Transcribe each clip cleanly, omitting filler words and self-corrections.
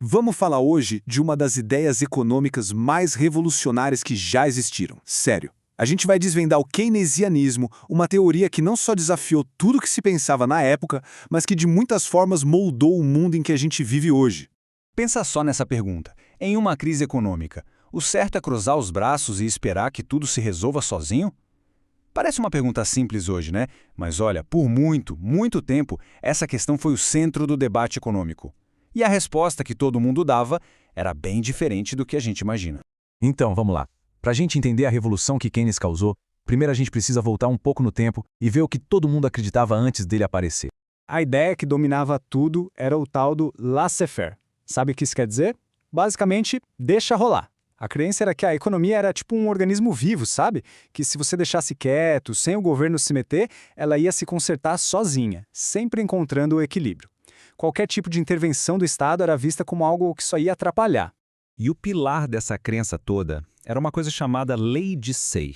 Vamos falar hoje de uma das ideias econômicas mais revolucionárias que já existiram. Sério. A gente vai desvendar o keynesianismo, uma teoria que não só desafiou tudo que se pensava na época, mas que de muitas formas moldou o mundo em que a gente vive hoje. Pensa só nessa pergunta. Em uma crise econômica, o certo é cruzar os braços e esperar que tudo se resolva sozinho? Parece uma pergunta simples hoje, né? Mas olha, por muito, muito tempo, essa questão foi o centro do debate econômico. E a resposta que todo mundo dava era bem diferente do que a gente imagina. Então, vamos lá. Para a gente entender a revolução que Keynes causou, primeiro a gente precisa voltar um pouco no tempo e ver o que todo mundo acreditava antes dele aparecer. A ideia que dominava tudo era o tal do laissez-faire. Sabe o que isso quer dizer? Basicamente, deixa rolar. A crença era que a economia era tipo um organismo vivo, sabe? Que se você deixasse quieto, sem o governo se meter, ela ia se consertar sozinha, sempre encontrando o equilíbrio. Qualquer tipo de intervenção do Estado era vista como algo que só ia atrapalhar. E o pilar dessa crença toda era uma coisa chamada lei de Say.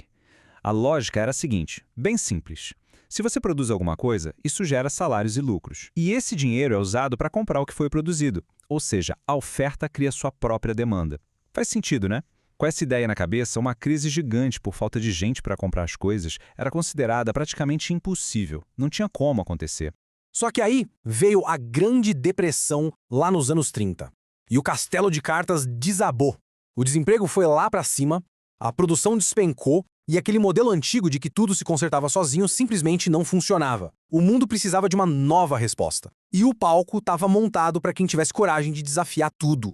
A lógica era a seguinte, bem simples. Se você produz alguma coisa, isso gera salários e lucros. E esse dinheiro é usado para comprar o que foi produzido. Ou seja, a oferta cria sua própria demanda. Faz sentido, né? Com essa ideia na cabeça, uma crise gigante por falta de gente para comprar as coisas era considerada praticamente impossível. Não tinha como acontecer. Só que aí veio a Grande Depressão lá nos anos 30. E o castelo de cartas desabou. O desemprego foi lá para cima, a produção despencou e aquele modelo antigo de que tudo se consertava sozinho simplesmente não funcionava. O mundo precisava de uma nova resposta. E o palco estava montado para quem tivesse coragem de desafiar tudo.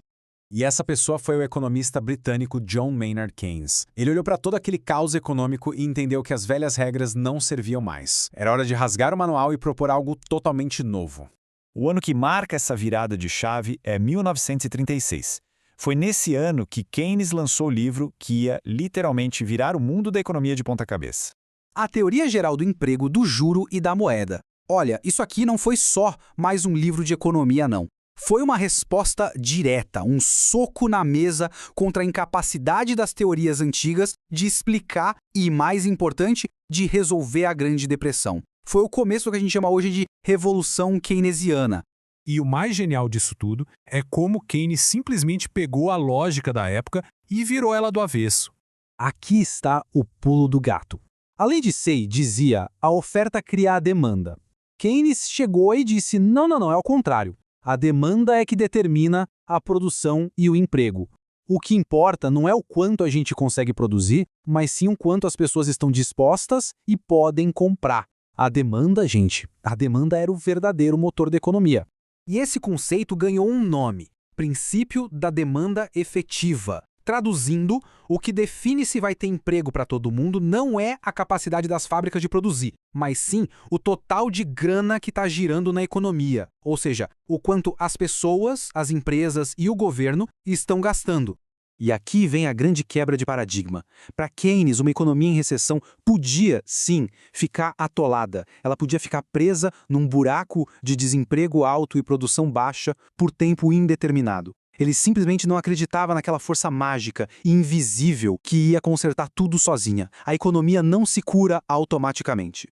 E essa pessoa foi o economista britânico John Maynard Keynes. Ele olhou para todo aquele caos econômico e entendeu que as velhas regras não serviam mais. Era hora de rasgar o manual e propor algo totalmente novo. O ano que marca essa virada de chave é 1936. Foi nesse ano que Keynes lançou o livro que ia literalmente virar o mundo da economia de ponta cabeça. A Teoria Geral do Emprego, do Juro e da Moeda. Olha, isso aqui não foi só mais um livro de economia, não. Foi uma resposta direta, um soco na mesa contra a incapacidade das teorias antigas de explicar e, mais importante, de resolver a Grande Depressão. Foi o começo do que a gente chama hoje de Revolução Keynesiana. E o mais genial disso tudo é como Keynes simplesmente pegou a lógica da época e virou ela do avesso. Aqui está o pulo do gato. A lei de Say dizia a oferta cria a demanda. Keynes chegou e disse não, é ao contrário. A demanda é que determina a produção e o emprego. O que importa não é o quanto a gente consegue produzir, mas sim o quanto as pessoas estão dispostas e podem comprar. A demanda, gente, a demanda era o verdadeiro motor da economia. E esse conceito ganhou um nome: princípio da demanda efetiva. Traduzindo, o que define se vai ter emprego para todo mundo não é a capacidade das fábricas de produzir, mas sim o total de grana que está girando na economia, ou seja, o quanto as pessoas, as empresas e o governo estão gastando. E aqui vem a grande quebra de paradigma. Para Keynes, uma economia em recessão podia, sim, ficar atolada. Ela podia ficar presa num buraco de desemprego alto e produção baixa por tempo indeterminado. Ele simplesmente não acreditava naquela força mágica e invisível que ia consertar tudo sozinha. A economia não se cura automaticamente.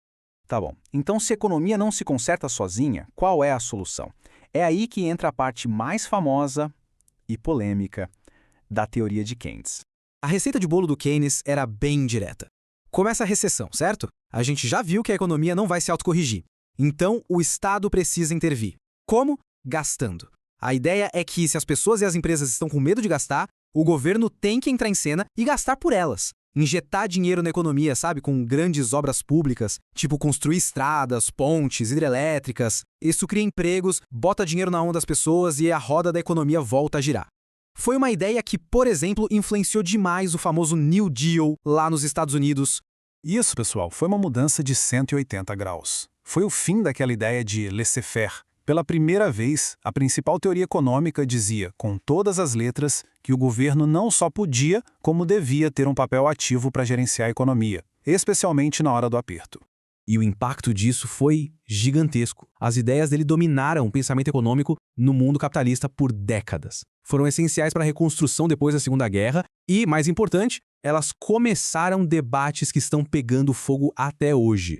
Tá bom, então se a economia não se conserta sozinha, qual é a solução? É aí que entra a parte mais famosa e polêmica da teoria de Keynes. A receita de bolo do Keynes era bem direta. Começa a recessão, certo? A gente já viu que a economia não vai se autocorrigir. Então, o Estado precisa intervir. Como? Gastando. A ideia é que se as pessoas e as empresas estão com medo de gastar, o governo tem que entrar em cena e gastar por elas. Injetar dinheiro na economia, sabe, com grandes obras públicas, tipo construir estradas, pontes, hidrelétricas. Isso cria empregos, bota dinheiro na mão das pessoas e a roda da economia volta a girar. Foi uma ideia que, por exemplo, influenciou demais o famoso New Deal lá nos Estados Unidos. Isso, pessoal, foi uma mudança de 180 graus. Foi o fim daquela ideia de laissez-faire. Pela primeira vez, a principal teoria econômica dizia, com todas as letras, que o governo não só podia, como devia ter um papel ativo para gerenciar a economia, especialmente na hora do aperto. E o impacto disso foi gigantesco. As ideias dele dominaram o pensamento econômico no mundo capitalista por décadas. Foram essenciais para a reconstrução depois da Segunda Guerra e, mais importante, elas começaram debates que estão pegando fogo até hoje.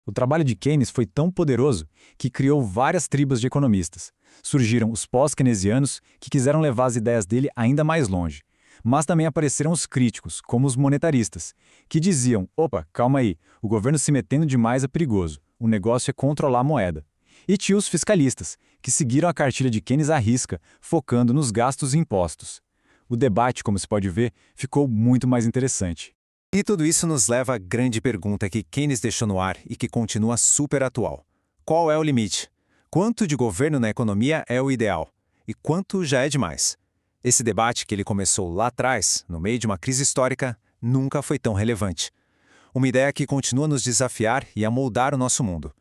O trabalho de Keynes foi tão poderoso que criou várias tribos de economistas. Surgiram os pós-keynesianos, que quiseram levar as ideias dele ainda mais longe. Mas também apareceram os críticos, como os monetaristas, que diziam: opa, calma aí, o governo se metendo demais é perigoso, o negócio é controlar a moeda. E tinha os fiscalistas, que seguiram a cartilha de Keynes à risca, focando nos gastos e impostos. O debate, como se pode ver, ficou muito mais interessante. E tudo isso nos leva à grande pergunta que Keynes deixou no ar e que continua super atual. Qual é o limite? Quanto de governo na economia é o ideal? E quanto já é demais? Esse debate que ele começou lá atrás, no meio de uma crise histórica, nunca foi tão relevante. Uma ideia que continua a nos desafiar e a moldar o nosso mundo.